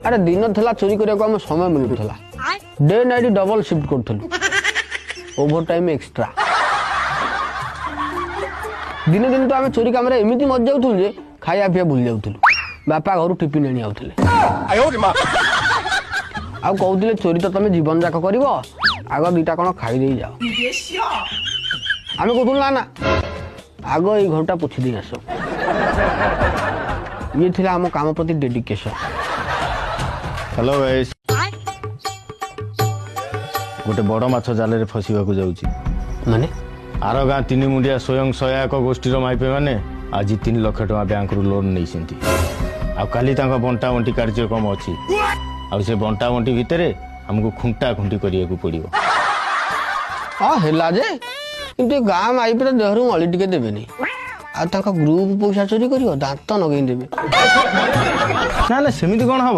अरे दिन थला चोरी करने को समय मिलूला डे नाइट डबल शिफ्ट करूँ ओभर टाइम एक्स्ट्रा दिने दिन तो आम चोरी कम एमती मज जाऊँ जे खाया पीया भूल जाऊँ बापा घर टिफिन आनी आउले आ कहते चोरी तो तुम जीवन जाक कर आग दुटा कौन खाई जाओ आम कहूँ ना ना आग ये घरटा पोछि दे आस ये थिला आम काम प्रति डेडिकेशन। हेलो गाइस गोटे बड़ माछ जाल फसवा जाऊँगी माने आर गाँ 3 मुंडिया स्वयं सहायक गोष्ठी माइपे मैंने आज 3 लाख टका बैंक रु लोन नहीं आली बंटा बंटी कार्यक्रम अच्छी आ से बंटा बंटी भितर हमको खुंटा खुंटी करने पड़ो। हाँ है जे कि गाँ माइपे तो देहर मली टिके देवे आ ग्रुप पैसा चोरी कर दांत नगे देवे ना सेमती कौन हम